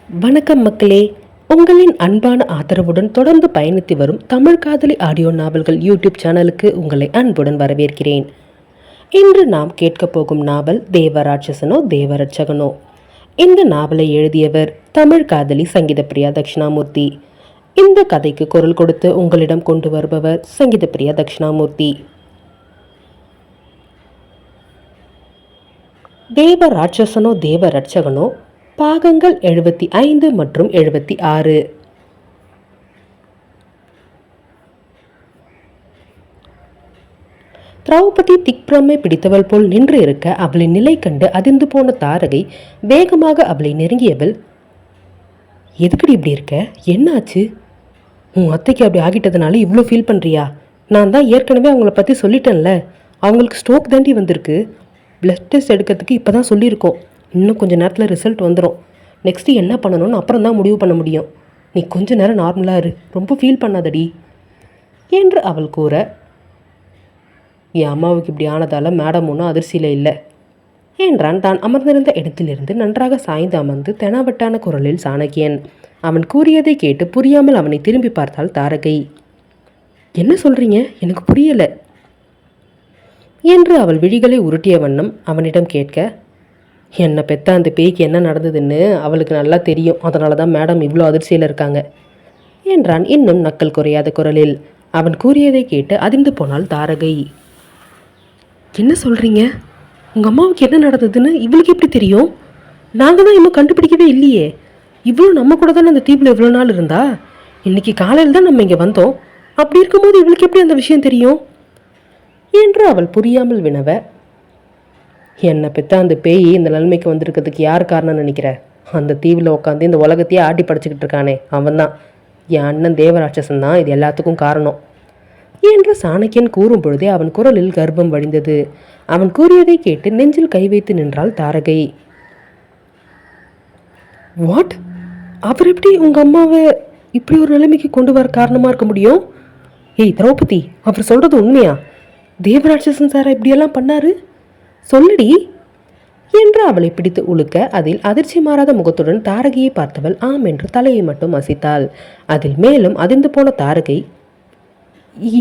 வணக்கம் மக்களே, உங்களின் அன்பான ஆதரவுடன் தொடர்ந்து பயணித்து வரும் தமிழ் காதலி ஆடியோ நாவல்கள் யூடியூப் சேனலுக்கு உங்களை அன்புடன் வரவேற்கிறேன். இன்று நாம் கேட்க போகும் நாவல் தேவராட்சசனோ தேவரட்சகனோ. இந்த நாவலை எழுதியவர் தமிழ் காதலி சங்கீதப்பிரியா தட்சிணாமூர்த்தி. இந்த கதைக்கு குரல் கொடுத்து உங்களிடம் கொண்டு வருபவர் சங்கீதப்பிரியா தட்சிணாமூர்த்தி. தேவராட்சசனோ தேவரட்சகனோ பாகங்கள் 75 மற்றும் 76. திரௌபதி திக்பிரமை பிடித்தவள் போல் நின்று இருக்க அவளின் நிலை கண்டு அதிர்ந்து போன தாரகை வேகமாக அவளை நெருங்கியவள், எதுக்கடி இப்படி இருக்க? என்னாச்சு? உன் அத்தைக்கு அப்படி ஆகிட்டதுனால இவ்வளோ ஃபீல் பண்ணுறியா? நான் தான் ஏற்கனவே அவங்கள பற்றி சொல்லிட்டேன்ல, அவங்களுக்கு ஸ்ட்ரோக் தாண்டி வந்திருக்கு. பிளட் டெஸ்ட் எடுக்கிறதுக்கு இப்போ தான் சொல்லியிருக்கோம். இன்னும் கொஞ்சம் நேரத்தில் ரிசல்ட் வந்துடும். நெக்ஸ்ட்டு என்ன பண்ணணும்னு அப்புறம் தான் முடிவு பண்ண முடியும். நீ கொஞ்ச நேரம் நார்மலாக இரு, ரொம்ப ஃபீல் பண்ணாதடி என்று அவள் கூற, என் அம்மாவுக்கு இப்படி ஆனதால் மேடம் ஒன்றும் அதிர்ச்சியில் இல்லை என்றான் தான் அமர்ந்திருந்த இடத்திலிருந்து நன்றாக சாய்ந்து அமர்ந்து தெனாவட்டான குரலில் சாணக்கியன். அவன் கூறியதை கேட்டு புரியாமல் அவனை திரும்பி பார்த்தாள் தாரகை. என்ன சொல்கிறீங்க? எனக்கு புரியலை என்று அவள் விழிகளை உருட்டிய வண்ணம் அவனிடம் கேட்க, என்னை பெற்ற அந்த பேய்க்கு என்ன நடந்ததுன்னு அவளுக்கு நல்லா தெரியும், அதனால தான் மேடம் இவ்வளோ அதிர்ச்சியில் இருக்காங்க என்றான் இன்னும் நக்கல் குறையாத குரலில். அவன் கூறியதை கேட்டு அதிர்ந்து போனாள் தாரகை. என்ன சொல்கிறீங்க? உங்கள் அம்மாவுக்கு என்ன நடந்ததுன்னு இவளுக்கு எப்படி தெரியும்? நாங்கள் தான் இன்னும் கண்டுபிடிக்கவே இல்லையே. இவ்வளோ நம்ம கூட தானே அந்த தீவில் இவ்வளோ நாள் இருந்தா. இன்னைக்கு காலையில் தான் நம்ம இங்கே வந்தோம். அப்படி இருக்கும்போது இவளுக்கு எப்படி அந்த விஷயம் தெரியும் என்று அவள் புரியாமல் வினவ, என்னை பெற்ற அந்த பேய் இந்த நிலைமைக்கு வந்திருக்கிறதுக்கு யார் காரணம்னு நினைக்கிற? அந்த தீவில் உட்காந்து இந்த உலகத்தையே ஆட்டி படைச்சிக்கிட்டு இருக்கானே அவன் தான். என் அண்ணன் தேவராட்சசன் தான் இது எல்லாத்துக்கும் காரணம் என்று சாணக்கியன் கூறும் பொழுதே அவன் குரலில் கர்ப்பம் வழிந்தது. அவன் கூறியதை கேட்டு நெஞ்சில் கை வைத்து நின்றாள் தாரகை. வாட்? அவர் எப்படி உங்கள் அம்மாவை இப்படி ஒரு நிலைமைக்கு கொண்டு வர காரணமாக இருக்க முடியும்? ஏய் திரௌபதி, அவர் சொல்கிறது உண்மையா? தேவராட்சசன் சாரா இப்படியெல்லாம் பண்ணாரு? சொல்லடி என்று அவளை பிடித்து உழுக்க அதில் அதிர்ச்சி மாறாத முகத்துடன் தாரகையை பார்த்தவள் ஆம் என்று தலையை மட்டும் அசைத்தாள். அதில் மேலும் அதிர்ந்து போன தாரகை,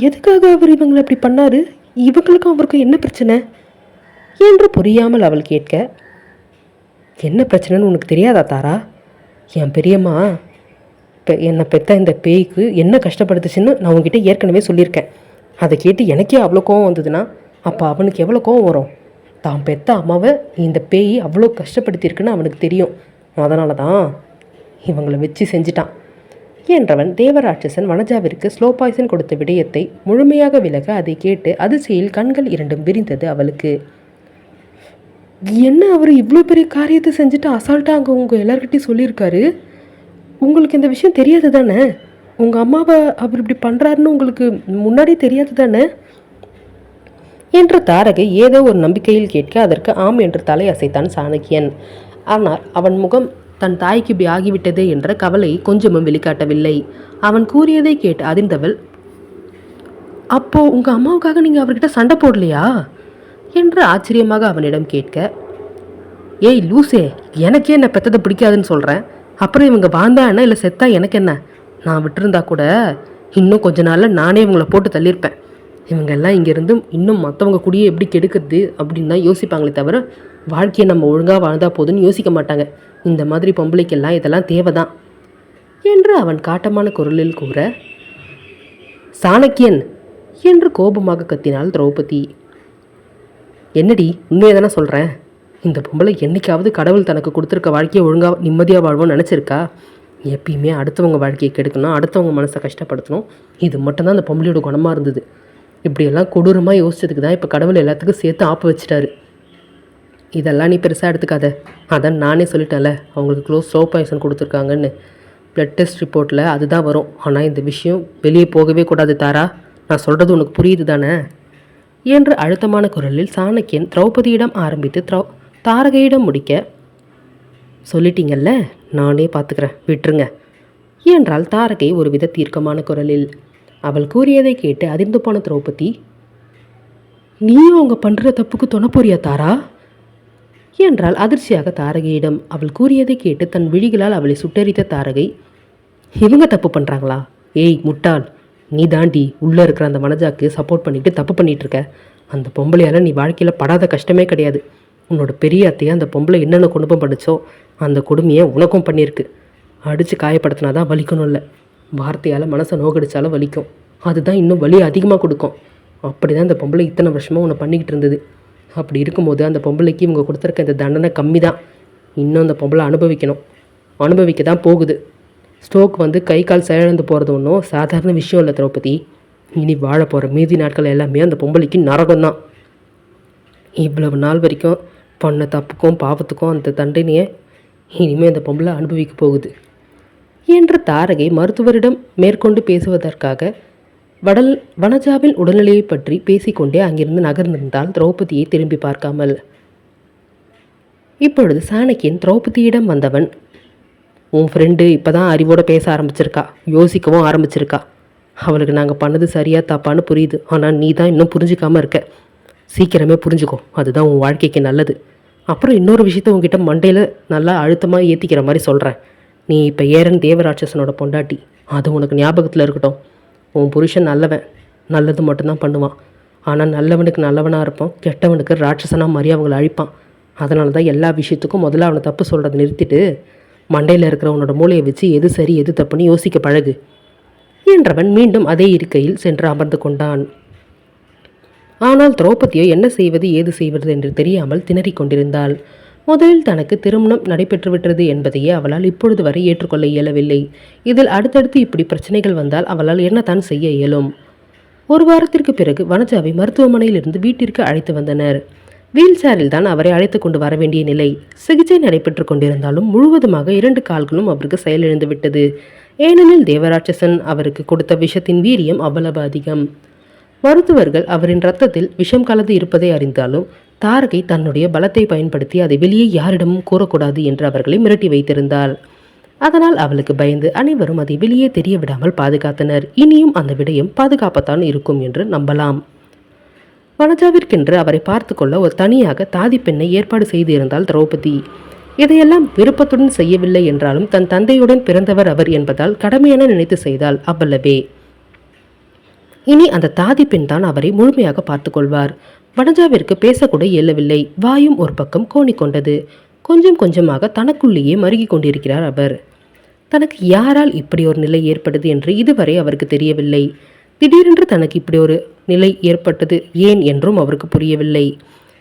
எதுக்காக அவர் இவங்களை அப்படி பண்ணாரு? இவங்களுக்கும் அவருக்கும் என்ன பிரச்சனை என்று புரியாமல் அவள் கேட்க, என்ன பிரச்சனைன்னு உனக்கு தெரியாதா தாரா? என் பெரியம்மா என்னை பெற்ற இந்த பேய்க்கு என்ன கஷ்டப்படுத்துச்சுன்னு நான் உங்ககிட்ட ஏற்கனவே சொல்லியிருக்கேன். அதை கேட்டு எனக்கே அவ்வளோ கோவம் வந்ததுன்னா அப்போ அவனுக்கு எவ்வளோ கோவம் வரும்? தான் பெற்ற அம்மாவை இந்த பேய் அவ்வளோ கஷ்டப்படுத்தியிருக்குன்னு அவனுக்கு தெரியும். அதனால தான் இவங்களை வச்சு செஞ்சிட்டான் என்றவன் தேவராட்சசன் வனஜாவிற்கு ஸ்லோ பாய்சன் கொடுத்த விடயத்தை முழுமையாக விலக அதை கேட்டு அதிர்ச்சியில் கண்கள் இரண்டும் விரிந்தது அவளுக்கு. என்ன அவர் இவ்வளோ பெரிய காரியத்தை செஞ்சுட்டு அசால்ட்டாக அங்கே உங்கள் எல்லார்கிட்டையும் சொல்லியிருக்காரு? உங்களுக்கு இந்த விஷயம் தெரியாது தானே? உங்கள் அம்மாவை அவர் இப்படி பண்ணுறாருன்னு உங்களுக்கு முன்னாடி தெரியாது தானே என்று தாரகை ஏதோ ஒரு நம்பிக்கையில் கேட்க அதற்கு ஆம் என்று தலை அசைத்தான் சாணக்கியன். ஆனால் அவன் முகம் தன் தாய்க்கு இப்படி ஆகிவிட்டதே என்ற கவலையை கொஞ்சமும் வெளிக்காட்டவில்லை. அவன் கூறியதை கேட்டு அதிர்ந்தவள், அப்போ உங்கள் அம்மாவுக்காக நீங்கள் அவர்கிட்ட சண்டை போடலையா என்று ஆச்சரியமாக அவனிடம் கேட்க, ஏய் லூசே, எனக்கே என்ன பெற்றதை பிடிக்காதுன்னு சொல்கிறேன். அப்புறம் இவங்க வாழ்ந்தா என்ன இல்லை செத்தா எனக்கு என்ன? நான் விட்டுருந்தா கூட இன்னும் கொஞ்ச நாளில் நானே இவங்களை போட்டு தள்ளியிருப்பேன். இவங்க எல்லாம் இங்கேருந்து இன்னும் மற்றவங்க கூடயே எப்படி கெடுக்கிறது அப்படின்னு தான் யோசிப்பாங்களே தவிர வாழ்க்கையை நம்ம ஒழுங்காக வாழ்ந்தா போதுன்னு யோசிக்க மாட்டாங்க. இந்த மாதிரி பொம்பளைக்கெல்லாம் இதெல்லாம் தேவைதான் என்று அவன் காட்டமான குரலில் கூற, சாணக்கியன் என்று கோபமாக கத்தினாள் திரௌபதி. என்னடி, உண்மையை தானே சொல்கிறேன். இந்த பொம்பளை என்னைக்காவது கடவுள் தனக்கு கொடுத்துருக்க வாழ்க்கையை ஒழுங்காக நிம்மதியாக வாழ்வோன்னு நினச்சிருக்கா? எப்பயுமே அடுத்தவங்க வாழ்க்கையை கெடுக்கணும், அடுத்தவங்க மனசை கஷ்டப்படுத்தணும். இது மட்டும்தான் அந்த பொம்பளையோட குணமாக இருந்தது. இப்படியெல்லாம் கொடூரமாக யோசிச்சதுக்கு தான் இப்போ கடவுள் எல்லாத்துக்கும் சேர்த்து ஆப்பு வச்சுட்டாரு. இதெல்லாம் நீ பெருசாக எடுத்துக்காத. அதான் நானே சொல்லிட்டேன்ல, அவங்களுக்கு ஸ்லோ பாய்சன் கொடுத்துருக்காங்கன்னு. பிளட் டெஸ்ட் ரிப்போர்ட்டில் அதுதான் வரும். ஆனால் இந்த விஷயம் வெளியே போகவே கூடாது தாரா. நான் சொல்கிறது உனக்கு புரியுது தானே என்று அழுத்தமான குரலில் சாணக்கியன் திரௌபதியிடம் ஆரம்பித்து தாரகையிடம் முடிக்க, சொல்லிட்டீங்கல்ல, நானே பார்த்துக்கிறேன், விட்டுருங்க என்றாள் தாரகை ஒருவித தீர்க்கமான குரலில். அவள் கூறியதை கேட்டு அதிர்ந்து போன திரௌபதி, நீயும் அவங்க பண்ணுற தப்புக்கு துணை போறியா தாரா என்றால் அதிர்ச்சியாக தாரகையிடம். அவள் கூறியதை கேட்டு தன் விழிகளால் அவளை சுட்டெரித்த தாரகை, இவங்க தப்பு பண்ணுறாங்களா? ஏய் முட்டாள், நீ தாண்டி உள்ளே இருக்கிற அந்த வனஜாக்கு சப்போர்ட் பண்ணிட்டு தப்பு பண்ணிட்டு இருக்க. அந்த பொம்பளையால் நீ வாழ்க்கையில் படாத கஷ்டமே கிடையாது. உன்னோட பெரிய அத்தையை அந்த பொம்பளை என்னென்ன குடும்பம் பண்ணிச்சோ அந்த கொடுமையை உனக்கும் பண்ணியிருக்கு. அடித்து காயப்படுத்தினா தான் வலிக்கணும் இல்லை, வார்த்தையால் மனசை நோகடிச்சாலும் வலிக்கும். அதுதான் இன்னும் வலி அதிகமாக கொடுக்கும். அப்படி தான் இந்த பொம்பளை இத்தனை வருஷமாக உன்னை பண்ணிக்கிட்டு இருந்தது. அப்படி இருக்கும்போது அந்த பொம்பளைக்கு இவங்க கொடுத்துருக்க இந்த தண்டனை கம்மி தான். இன்னும் அந்த பொம்பளை அனுபவிக்கணும், அனுபவிக்க தான் போகுது. ஸ்ட்ரோக் வந்து கை கால் செயலிழந்து போகிறது ஒன்றும் சாதாரண விஷயம் இல்லை திரௌபதி. இனி வாழ போகிற மீதி நாட்கள் எல்லாமே அந்த பொம்பளைக்கு நரகம்தான். இவ்வளவு நாள் வரைக்கும் பண்ண தப்புக்கும் பாவத்துக்கும் அந்த தண்டனையை இனிமேல் அந்த பொம்பளை அனுபவிக்க போகுது என்று தாரகை மருத்துவரிடம் மேற்கொண்டு பேசுவதற்காக வனஜாவின் உடல்நிலையை பற்றி பேசிக்கொண்டே அங்கிருந்து நகர்ந்திருந்தால் திரௌபதியை திரும்பி பார்க்காமல். இப்பொழுது சாணக்கியன் திரௌபதியிடம் வந்தவன், உன் ஃப்ரெண்டு இப்போ தான் அறிவோடு பேச ஆரம்பிச்சிருக்கா, யோசிக்கவும் ஆரம்பிச்சிருக்கா. அவளுக்கு நாங்கள் பண்ணது சரியா தப்பான்னு புரியுது. ஆனால் நீ தான் இன்னும் புரிஞ்சிக்காமல் இருக்க. சீக்கிரமே புரிஞ்சுக்கோ, அதுதான் உன் வாழ்க்கைக்கு நல்லது. அப்புறம் இன்னொரு விஷயத்த உங்ககிட்ட மண்டையில் நல்லா அழுத்தமாக ஏற்றிக்கிற மாதிரி சொல்கிறேன். நீ இப்போ ஏரன் தேவராட்சசனோட பொண்டாட்டி, அது உனக்கு ஞாபகத்தில் இருக்கட்டும். உன் புருஷன் நல்லவன், நல்லது மட்டும்தான் பண்ணுவான். ஆனால் நல்லவனுக்கு நல்லவனாக இருப்பான், கெட்டவனுக்கு ராட்சசனாக மாதிரி அவங்கள அழிப்பான். அதனால தான் எல்லா விஷயத்துக்கும் முதல்ல அவனை தப்பு சொல்கிறத நிறுத்திட்டு மண்டையில் இருக்கிறவனோட மூளையை வச்சு எது சரி எது தப்புன்னு யோசிக்க பழகு என்றவன் மீண்டும் அதே இருக்கையில் சென்று அமர்ந்து கொண்டான். ஆனால் திரௌபதியோ என்ன செய்வது ஏது செய்வது என்று தெரியாமல் திணறிக் கொண்டிருந்தாள். முதலில் தனக்கு திருமணம் நடைபெற்றுவிட்டது என்பதையே அவளால் இப்பொழுது வரை ஏற்றுக்கொள்ள இயலவில்லை. இதில் அடுத்தடுத்து இப்படி பிரச்சனைகள் வந்தால் அவளால் என்னத்தான் செய்ய இயலும்? ஒரு வாரத்திற்கு பிறகு வனஜாவை மருத்துவமனையிலிருந்து வீட்டிற்கு அழைத்து வந்தனர். வீல் சேரில் தான் அவரை அழைத்து கொண்டு வர வேண்டிய நிலை. சிகிச்சை நடைபெற்று கொண்டிருந்தாலும் முழுவதுமாக 2 கால்களும் அவருக்கு செயலிழந்து விட்டது. ஏனெனில் தேவராட்சசன் அவருக்கு கொடுத்த விஷத்தின் வீரியம் அவ்வளவு அதிகம். மருத்துவர்கள் அவரின் இரத்தத்தில் விஷம் கலந்து இருப்பதை அறிந்தாலும் தாரகை தன்னுடைய பலத்தை பயன்படுத்தி அதை வெளியே யாரிடமும் கூறக்கூடாது என்று அவர்களை மிரட்டி வைத்திருந்தாள். அதனால் அவளுக்கு பயந்து அனைவரும் அதை வெளியே தெரிய விடாமல் பாதுகாத்தனர். இனியும் அந்த விடயம் பாதுகாப்பத்தான் இருக்கும் என்று நம்பலாம். வனஜாவிற்கென்று அவரை பார்த்து கொள்ள ஒரு தனியாக தாதி பெண்ணை ஏற்பாடு செய்திருந்தாள் திரௌபதி. இதையெல்லாம் விருப்பத்துடன் செய்யவில்லை என்றாலும் தன் தந்தையுடன் பிறந்தவர் அவர் என்பதால் கடமையென நினைத்து செய்தால் அவ்வளவே. இனி அந்த தாதி பெண் தான் அவரை முழுமையாக பார்த்து கொள்வார். வனஜாவிற்கு பேசக்கூட இயலவில்லை. வாயும் ஒரு பக்கம் கோணிக்கொண்டது. கொஞ்சம் கொஞ்சமாக தனக்குள்ளேயே மருகி கொண்டிருக்கிறார் அவர். தனக்கு யாரால் இப்படி ஒரு நிலை ஏற்பட்டது என்று இதுவரை அவருக்கு தெரியவில்லை. திடீரென்று தனக்கு இப்படி ஒரு நிலை ஏற்பட்டது ஏன் என்றும் அவருக்கு புரியவில்லை.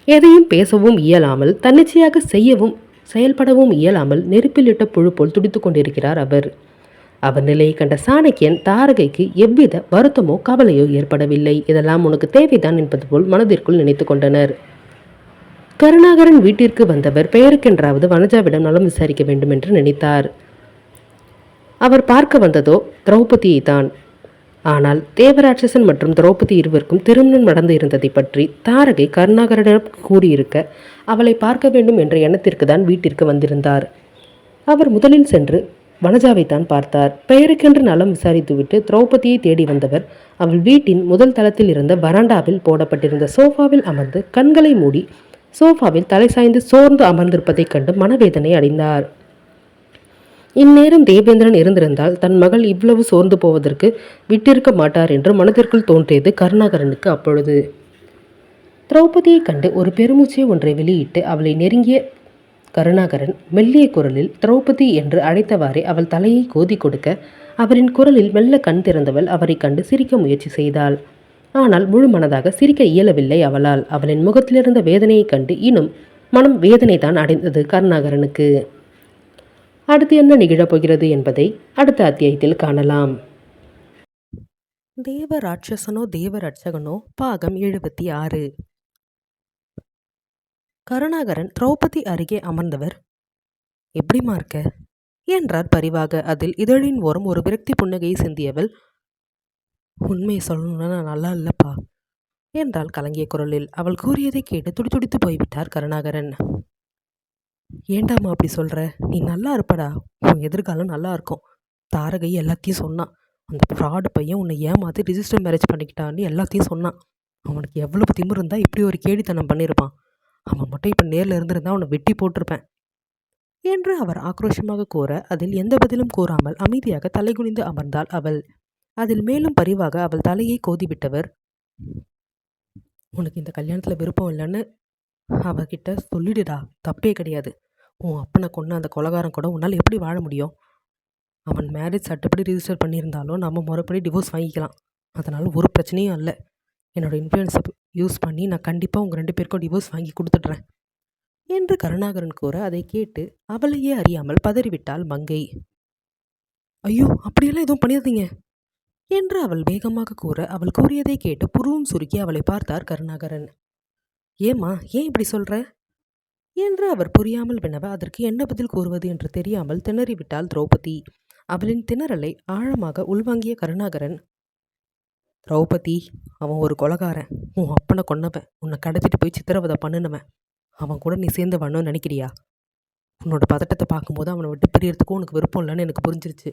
எதையும் பேசவும் இயலாமல், தன்னிச்சையாக செய்யவும் செயல்படவும் இயலாமல் நெருப்பில் இட்ட புழு போல் துடித்து கொண்டிருக்கிறார் அவர். அவர் நிலையை கண்ட சாணக்கியன் தாரகைக்கு எவ்வித வருத்தமோ கவலையோ ஏற்படவில்லை. இதெல்லாம் உனக்கு தேவைதான் என்பது போல் மனதிற்குள் நினைத்து கொண்டனர். கருணாகரன் வீட்டிற்கு வந்தவர் பெயருக்கென்றாவது வனஜாவிடம் நலம் விசாரிக்க வேண்டும் என்று நினைத்தார். அவர் பார்க்க வந்ததோ திரௌபதியை தான். ஆனால் தேவராட்சசன் மற்றும் திரௌபதி இருவருக்கும் திருமணம் நடந்து இருந்ததை பற்றி தாரகை கருணாகரனிடம் கூறியிருக்க அவளை பார்க்க வேண்டும் என்ற எண்ணத்திற்கு தான் வீட்டிற்கு வந்திருந்தார். அவர் முதலில் சென்று வனஜாவைத்தான் பார்த்தார். பெயருக்கென்று நலம் விசாரித்துவிட்டு திரௌபதியை தேடி வந்தவர் அவள் வீட்டின் முதல் தளத்தில் இருந்த வராண்டாவில் போடப்பட்டிருந்த சோஃபாவில் அமர்ந்து கண்களை மூடி சோஃபாவில் தலை சாய்ந்து சோர்ந்து அமர்ந்திருப்பதைக் கண்டு மனவேதனை அடைந்தார். இந்நேரம் தேவேந்திரன் இருந்திருந்தால் தன் மகள் இவ்வளவு சோர்ந்து போவதற்கு விட்டிருக்க மாட்டார் என்று மனதிற்குள் தோன்றியது கருணாகரனுக்கு. அப்பொழுது திரௌபதியை கண்டு ஒரு பெருமூச்சை ஒன்றை வெளியிட்டு அவளை நெருங்கிய கருணாகரன் மெல்லிய குரலில் திரௌபதி என்று அழைத்தவாறே அவள் தலையை கோதி கொடுக்க அவரின் குரலில் மெல்ல கண் திறந்தவள் அவரை கண்டு சிரிக்க முயற்சி செய்தாள். ஆனால் முழு மனதாக சிரிக்க இயலவில்லை அவளால். அவளின் முகத்திலிருந்த வேதனையை கண்டு இன்னும் மனம் வேதனை தான் அடைந்தது கருணாகரனுக்கு. அடுத்து என்ன நிகழப்போகிறது என்பதை அடுத்த அத்தியாயத்தில் காணலாம். தேவராட்சசனோ தேவரட்சகனோ பாகம் 76. கருணாகரன் திரௌபதி அருகே அமர்ந்தவர், எப்படிமா இருக்க என்றார் பரிவாக. அதில் இதழின் ஓரம் ஒரு விரக்தி புன்னகையை சிந்தியவள், உண்மையை சொல்லணும்னா நான் நல்லா இல்லப்பா என்றாள் கலங்கிய குரலில். அவள் கூறியதை கேட்டு துடிதுடித்து போய்விட்டார் கருணாகரன். ஏண்டாமா அப்படி சொல்ற? நீ நல்லா இருப்படா, உன் எதிர்காலம் நல்லா இருக்கும். தாரகை எல்லாத்தையும் சொன்னான். அந்த ஃப்ராடு பையன் உன்னை ஏமாற்றி ரிஜிஸ்டர் மேரேஜ் பண்ணிக்கிட்டான்னு எல்லாத்தையும் சொன்னான். அவனுக்கு எவ்வளவு திமிரு இருந்தால் இப்படி ஒரு கேடித்தனம் பண்ணியிருப்பான். அவன் மட்டும் இப்போ நேரில் இருந்திருந்தா அவனை வெட்டி போட்டிருப்பேன் என்று அவர் ஆக்ரோஷமாக கூற, அதில் எந்த பதிலும் கூறாமல் அமைதியாக தலைகுனிந்து அமர்ந்தாள் அவள். அதில் மேலும் பரிவாக அவள் தலையை கோதிவிட்டவர், உனக்கு இந்த கல்யாணத்தில் விருப்பம் இல்லைன்னு அவகிட்ட சொல்லிடுடா, தப்பே கிடையாது. உன் அப்பனை கொன்ன அந்த கொலகாரம் கூட உன்னால் எப்படி வாழ முடியும்? அவன் மேரேஜ் சட்டப்படி ரிஜிஸ்டர் பண்ணியிருந்தாலும் நம்ம முறைப்படி டிவோர்ஸ் வாங்கிக்கலாம். அதனால் ஒரு பிரச்சனையும் இல்லை. என்னோடய இன்ஃப்ளூயன்ஸை யூஸ் பண்ணி நான் கண்டிப்பாக உங்கள் 2 பேருக்கும் டிவோர்ஸ் வாங்கி கொடுத்துட்றேன் என்று கருணாகரன் கூற, அதை கேட்டு அவளையே அறியாமல் பதறிவிட்டாள் மங்கை. ஐயோ, அப்படியெல்லாம் எதுவும் பண்ணியாதீங்க என்று அவள் வேகமாக கூற, அவள் கூறியதை கேட்டு புருவம் சுருக்கி அவளை பார்த்தார் கருணாகரன். ஏம்மா, ஏன் இப்படி சொல்ற என்று அவர் புரியாமல் வினவ, அதற்கு என்ன பதில் கூறுவது என்று தெரியாமல் திணறிவிட்டாள் திரௌபதி. அவளின் திணறலை ஆழமாக உள்வாங்கிய கருணாகரன், திரௌபதி, அவன் ஒரு கொலகாரன். உன் அப்பனை கொன்னவன். உன்னை கடத்திட்டு போய் சித்திரவதை பண்ணினவன். அவன் கூட நீ சேர்ந்து வரணும்னு நினைக்கிறியா? உன்னோட பதட்டத்தை பார்க்கும்போது அவனை விட்டு பிரியறதுக்கும் உனக்கு விருப்பம் இல்லைன்னு எனக்கு புரிஞ்சிருச்சு.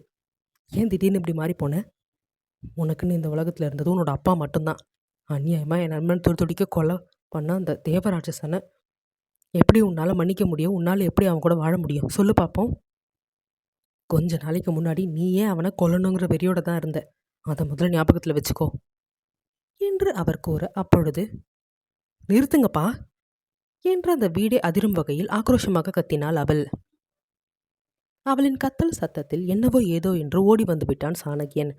ஏன் திடீர்னு இப்படி மாறி போனேன்? உனக்குன்னு இந்த உலகத்தில் இருந்தது உன்னோட அப்பா மட்டும்தான். அநியாயமாக என் நண்பன் துடிக்க கொலை பண்ண அந்த தேவராட்சசனை எப்படி உன்னால் மன்னிக்க முடியும்? உன்னால் எப்படி அவன் கூட வாழ முடியும்? சொல்லு பார்ப்போம். கொஞ்ச நாளைக்கு முன்னாடி நீ ஏன் அவனை கொல்லணுங்கிற வெறியோட தான் இருந்த. அதை முதல்ல ஞாபகத்தில் வச்சுக்கோ என்று அவர் கூற, அப்பொழுது நிறுத்துங்கப்பா என்று அந்த வீடே அதிரும் வகையில் ஆக்ரோஷமாக கத்தினாள் அவள். அவளின் கத்தல் சத்தத்தில் என்னவோ ஏதோ என்று ஓடி வந்து விட்டான் சாணக்கியன்.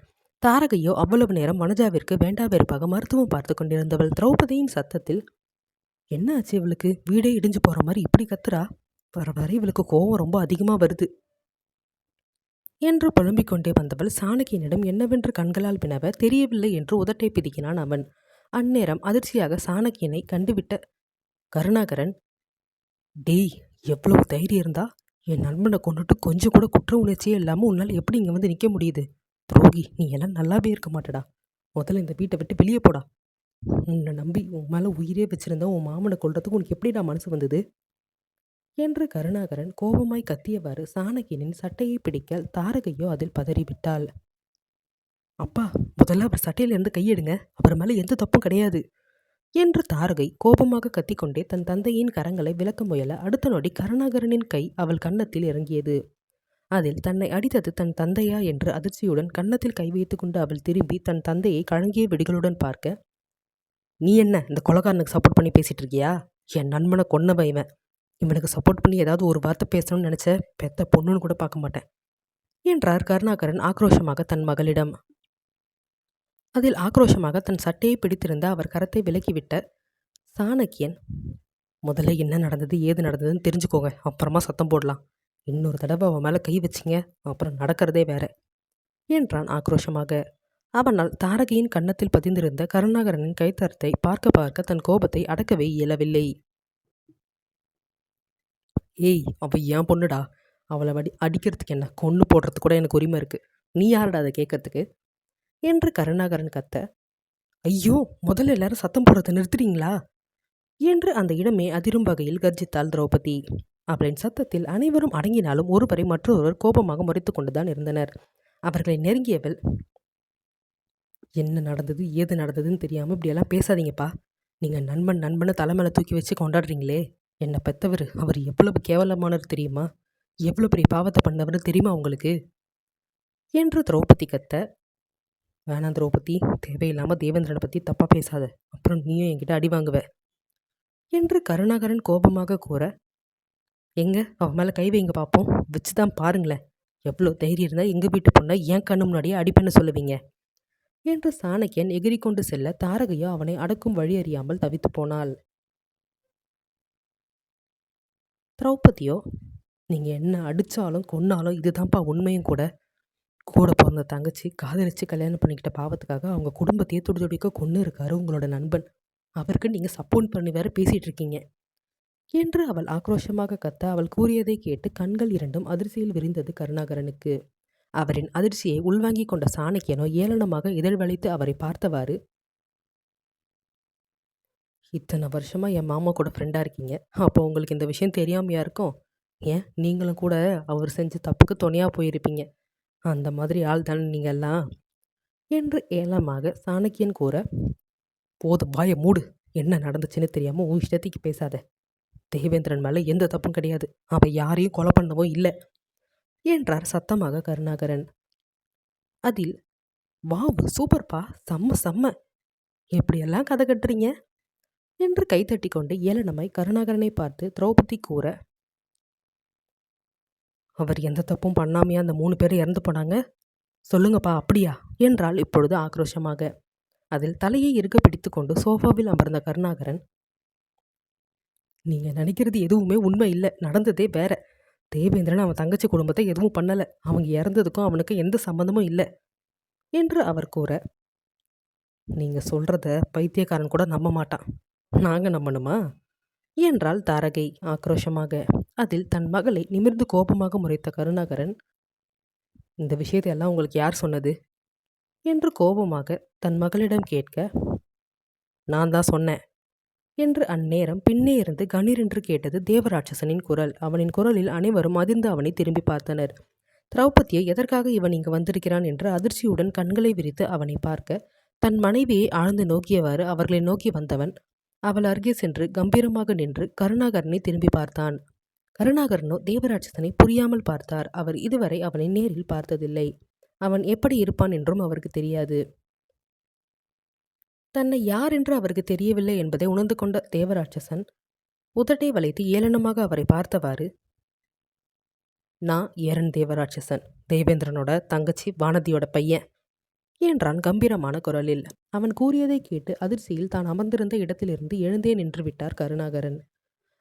தாரகையோ அவ்வளவு நேரம் வனஜாவிற்கு வேண்டா வெறுப்பாக மருத்துவம் பார்த்து கொண்டிருந்தவள் திரௌபதியின் சத்தத்தில், என்ன ஆச்சு இவளுக்கு? வீடே இடிஞ்சு போற மாதிரி இப்படி கத்துறா. வர வர இவளுக்கு கோபம் ரொம்ப அதிகமாக வருது என்று புலம்பிக் கொண்டே வந்தவள் சாணக்கியனிடம் என்னவென்று கண்களால் வினவ, தெரியவில்லை என்று உதட்டை பிதிக்கினான் அவன். அந்நேரம் அதிர்ச்சியாக சாணக்கியனை கண்டுவிட்ட கருணாகரன், டேய், எவ்வளவு தைரியம் இருந்தா என் நண்பனை கொண்டுட்டு கொஞ்சம் கூட குற்ற உணர்ச்சியே இல்லாமல் உன்னால் எப்படி இங்கே வந்து நிற்க முடியுது? துரோகி, நீ எல்லாம் நல்லாவே இருக்க மாட்டடா. முதல்ல இந்த வீட்டை விட்டு வெளியே போடா. உன்னை நம்பி உன் மேலே உயிரே வச்சிருந்த உன் மாமனை கொள்றதுக்கு உனக்கு எப்படிடா மனசு வந்தது என்று கருணாகரன் கோபமாய் கத்தியவாறு சாணக்கியனின் சட்டையை பிடிக்க தாரகையோ அதில் பதறிவிட்டாள். அப்பா, முதல்ல அவர் சட்டையிலிருந்து கையெடுங்க. அவர் மேலே எந்த தப்பும் கிடையாது என்று தாரகை கோபமாக கத்திக்கொண்டே தன் தந்தையின் கரங்களை விலக்க முயல, அடுத்த நொடி கருணாகரனின் கை அவள் கன்னத்தில் இறங்கியது. அதில் தன்னை அடித்தது தன் தந்தையா என்று அதிர்ச்சியுடன் கன்னத்தில் கை வைத்து கொண்டு அவள் திரும்பி தன் தந்தையை கலங்கிய விடிகளுடன் பார்க்க, நீ என்ன இந்த கொலகாரனுக்கு சப்போர்ட் பண்ணி பேசிட்டு இருக்கியா? என் நண்பனை கொன்னவன் இவன். இவனுக்கு சப்போர்ட் பண்ணி ஏதாவது ஒரு வார்த்தை பேசணும்னு நினைச்ச பெத்த பொண்ணுன்னு கூட பார்க்க மாட்டேன் என்றார் கருணாகரன் ஆக்ரோஷமாக தன் மகளிடம். அதில் ஆக்ரோஷமாக தன் சட்டையை பிடித்திருந்த அவர் கரத்தை விலக்கிவிட்ட சாணக்கியன், முதல்ல என்ன நடந்தது ஏது நடந்ததுன்னு தெரிஞ்சுக்கோங்க, அப்புறமா சத்தம் போடலாம். இன்னொரு தடவை அவன் மேலே கை வச்சிங்க அப்புறம் நடக்கிறதே வேற என்றான் ஆக்ரோஷமாக. அவனால் தாரகையின் கன்னத்தில் பதிந்திருந்த கருணாகரனின் கைத்தரத்தை பார்க்க பார்க்க தன் கோபத்தை அடக்கவே இயலவில்லை. ஏய், அவ ஏன் பொண்ணுடா. அவளை அடிக்கிறதுக்கு என்ன, கொன்று போடுறதுக்கு கூட எனக்கு உரிமை இருக்கு. நீ யாருடா அதை கேட்கறதுக்கு என்று கருணாகரன் கத்த, ஐயோ, முதல்ல எல்லாரும் சத்தம் போடுறதை நிறுத்துறீங்களா என்று அந்த இடமே அதிரும் வகையில் கர்ஜித்தாள் திரௌபதி. அவளின் சத்தத்தில் அனைவரும் அடங்கினாலும் ஒருவரை மற்றொருவர் கோபமாக முறைத்து கொண்டுதான் இருந்தனர். அவர்களை நெருங்கியவள், என்ன நடந்தது ஏது நடந்ததுன்னு தெரியாமல் இப்படியெல்லாம் பேசாதீங்கப்பா. நீங்கள் நண்பனை தலைமையில தூக்கி வச்சு கொண்டாடுறீங்களே. என்னை பெற்றவர் அவர் எவ்வளவு கேவலமானவர் தெரியுமா? எவ்வளோ பெரிய பாவத்தை பண்ணவர் தெரியுமா உங்களுக்கு என்று திரௌபதி கத்த, வேணாம் திரௌபதி, தேவையில்லாமல் தேவேந்திரனை பற்றி தப்பாக பேசாத, அப்புறம் நீயும் என்கிட்ட அடி வாங்குவ என்று கருணாகரன் கோபமாக கூற, எங்க அவன் மேலே கை வைங்க பார்ப்போம், வச்சு தான் பாருங்களேன். எவ்வளோ தைரியம் இருந்தால் எங்கள் வீட்டு பொண்ணை ஏன் கண்ணு முன்னாடியே அடிப்பேன்னு சொல்லுவீங்க என்று சாணக்கியன் எகிரி கொண்டு செல்ல, தாரகையோ அவனை அடக்கும் வழி அறியாமல் தவித்து போனாள். திரௌபதியோ, நீங்கள் என்ன அடித்தாலும் கொன்னாலும் இதுதான்ப்பா உண்மையும் கூட. கூட பிறந்த தங்கச்சி காதலிச்சு கல்யாணம் பண்ணிக்கிட்ட பாவத்துக்காக அவங்க குடும்பத்தையே துடிக்க கொன்று இருக்காரு உங்களோட நண்பன். அவருக்கு நீங்கள் சப்போர்ட் பண்ணி வேற பேசிகிட்டு இருக்கீங்க என்று அவள் ஆக்ரோஷமாக கத்த, அவள் கூறியதை கேட்டு கண்கள் இரண்டும் அதிர்ச்சியில் விரிந்தது கருணாகரனுக்கு. அவரின் அதிர்ச்சியை உள்வாங்கிக் கொண்ட சாணக்கியனோ ஏளனமாக இதழ் வலித்து அவரை பார்த்தவாறு, இத்தனை வருஷமா என் மாமா கூட ஃப்ரெண்டாக இருக்கீங்க, அப்போ உங்களுக்கு இந்த விஷயம் தெரியாமையா இருக்கும்? ஏன் நீங்களும் கூட அவர் செஞ்ச தப்புக்கு துணையாக போயிருப்பீங்க. அந்த மாதிரி ஆள் தானே நீங்கள் எல்லாம் என்று ஏளனமாக சாணக்கியன் கூற, போதும் வாயை மூடு. என்ன நடந்துச்சுன்னு தெரியாமல் உன் இஷ்டத்துக்கு பேசாத தேவேந்திரன் மேலே எந்த தப்பும் கிடையாது. அவன் யாரையும் கொலை பண்ணவும் இல்லை என்றார் சத்தமாக கருணாகரன். அதில், வாவ் சூப்பர்ப்பா, செம்ம செம்ம, எப்படியெல்லாம் கதை கட்டுறீங்க என்று கைத்தட்டி கொண்டு ஏளனமாய் கருணாகரனை பார்த்து திரௌபதி கூற, அவர் எந்த தப்பும் பண்ணாமையா அந்த 3 பேரும் இறந்து போனாங்க? சொல்லுங்கப்பா, அப்படியா என்றால் இப்பொழுது ஆக்ரோஷமாக. அதில் தலையை இறுக பிடித்து கொண்டு சோஃபாவில் அமர்ந்த கருணாகரன், நீங்க நினைக்கிறது எதுவுமே உண்மை இல்லை, நடந்ததே வேற. தேவேந்திரன் அவன் தங்கச்சி குடும்பத்தை எதுவும் பண்ணலை. அவங்க இறந்ததுக்கும் அவனுக்கு எந்த சம்பந்தமும் இல்லை என்று அவர் கூற, நீங்க சொல்றத பைத்தியக்காரன் கூட நம்ப மாட்டான், நாங்க நம்பணுமா என்றாள் தாரகை ஆக்ரோஷமாக. அதில் தன் மகளை நிமிர்ந்து கோபமாக முறைத்த கருணாகரன், இந்த விஷயத்தையெல்லாம் உங்களுக்கு யார் சொன்னது என்று கோபமாக தன் மகளிடம் கேட்க, நான் தான் சொன்னேன் என்று அந்நேரம் பின்னே இருந்து கணீர் என்று கேட்டது தேவராட்சசனின் குரல். அவனின் குரலில் அனைவரும் அதிர்ந்து அவனை திரும்பி பார்த்தனர். திரௌபதியை எதற்காக இவன் இங்கு வந்திருக்கிறான் என்று அதிர்ச்சியுடன் கண்களை விரித்து அவனை பார்க்க, தன் மனைவியை ஆழ்ந்து நோக்கியவாறு அவர்களை நோக்கி வந்தவன் அவள் அருகே சென்று கம்பீரமாக நின்று கருணாகரனை திரும்பி பார்த்தான். கருணாகரனோ தேவராட்சசனை புரியாமல் பார்த்தார். அவர் இதுவரை அவனை நேரில் பார்த்ததில்லை. அவன் எப்படி இருப்பான் என்றும் அவருக்கு தெரியாது. தன்னை யார் என்று அவருக்கு தெரியவில்லை என்பதை உணர்ந்து கொண்ட தேவராட்சசன் உதட்டை வளைத்து ஏளனமாக அவரை பார்த்தவாறு, நான் ஏரன் தேவராட்சசன், தேவேந்திரனோட தங்கச்சி வானதியோட பையன் என்றான் கம்பீரமான குரலில். அவன் கூறியதை கேட்டு அதிர்ச்சியில் தான் அமர்ந்திருந்த இடத்திலிருந்து எழுந்தே நின்று விட்டார் கருணாகரன்.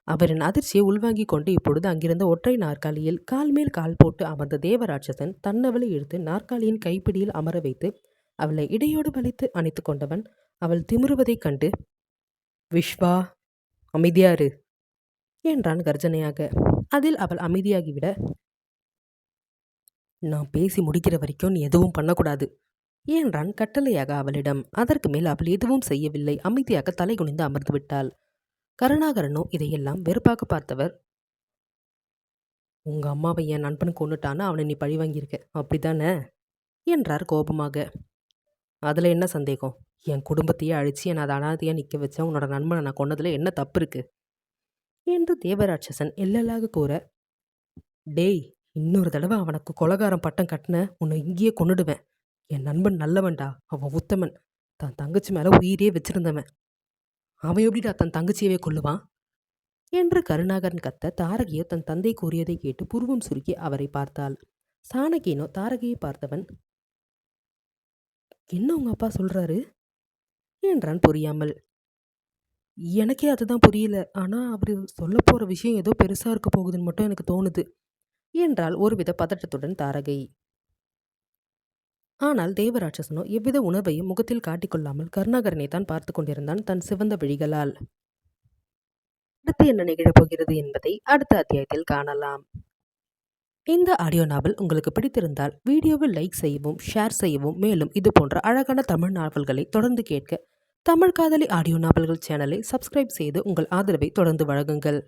அவரின் அதிர்ச்சியை உள்வாங்கிக் கொண்டு இப்பொழுது அங்கிருந்த ஒற்றை நாற்காலியில் கால் மேல் கால் போட்டு அமர்ந்த தேவராட்சசன் தன்னவளை இழுத்து நாற்காலியின் கைப்பிடியில் அமர வைத்து அவளை இடையோடு வளைத்து அணைத்து கொண்டவன் அவள் திமிருவதைக் கண்டு, விஸ்வா, அமைதியாரு என்றான் கர்ஜனையாக. அதில் அவள் அமைதியாகிவிட, நான் பேசி முடிக்கிற வரைக்கும் நீ எதுவும் பண்ணக்கூடாது என்றான் கட்டளையாக அவளிடம். அதற்கு மேல் அவள் எதுவும் செய்யவில்லை. அமைதியாக தலை குனிந்து அமர்ந்து விட்டாள். கருணாகரனோ இதையெல்லாம் வெறுப்பாக பார்த்தவர், உங்க அம்மாவை என் நண்பன் கொண்டுட்டான்னு அவனை நீ பழி வாங்கியிருக்க, அப்படித்தானே என்றார் கோபமாக. அதில் என்ன சந்தேகம்? என் குடும்பத்தையே அழிச்சு என்னை அதை அனாதையாக நிற்க வச்ச உன்னோட நண்பனை நான் கொண்டதில் என்ன தப்பு இருக்கு என்று தேவராட்சசன் எல்லலாக கூற, டேய், இன்னொரு தடவை அவனுக்கு கொலகாரம் பட்டம் கட்டின உன்னை இங்கேயே கொன்னுடுவேன். என் நண்பன் நல்லவன்டா, அவன் உத்தமன், தன் தங்கச்சி மேலே உயிரே வச்சிருந்தவன், அவன் எப்படிடா தன் தங்கச்சியவே கொல்லுவான் என்று கருணாகரன் கத்த, தாரகியோ தன் தந்தை கூறியதை கேட்டு புருவம் சுருக்கி அவரை பார்த்தாள். சாணகியனோ தாரகியை பார்த்தவன், என்ன உங்க அப்பா சொல்றாரு என்றான் புரியாமல். எனக்கே அதுதான் புரியல, ஆனா அவரு சொல்ல போற விஷயம் ஏதோ பெருசா இருக்க போகுதுன்னு மட்டும் எனக்கு தோணுது என்றால் ஒருவித பதட்டத்துடன் தாரகை. ஆனால் தேவராட்சசனோ எவ்வித உணர்வையும் முகத்தில் காட்டிக்கொள்ளாமல் கருணாகரனை தான் பார்த்து கொண்டிருந்தான் தன் சிவந்த விழிகளால். அடுத்து என்ன நிகழப் போகிறது என்பதை அடுத்த அத்தியாயத்தில் காணலாம். இந்த ஆடியோ நாவல் உங்களுக்கு பிடித்திருந்தால் வீடியோவில் லைக் செய்யவும், ஷேர் செய்யவும், மேலும் இது போன்ற அழகான தமிழ் நாவல்களை தொடர்ந்து கேட்க தமிழ் காதலி ஆடியோ நாவல்கள் சேனலை சப்ஸ்கிரைப் செய்து உங்கள் ஆதரவை தொடர்ந்து வழங்குங்கள்.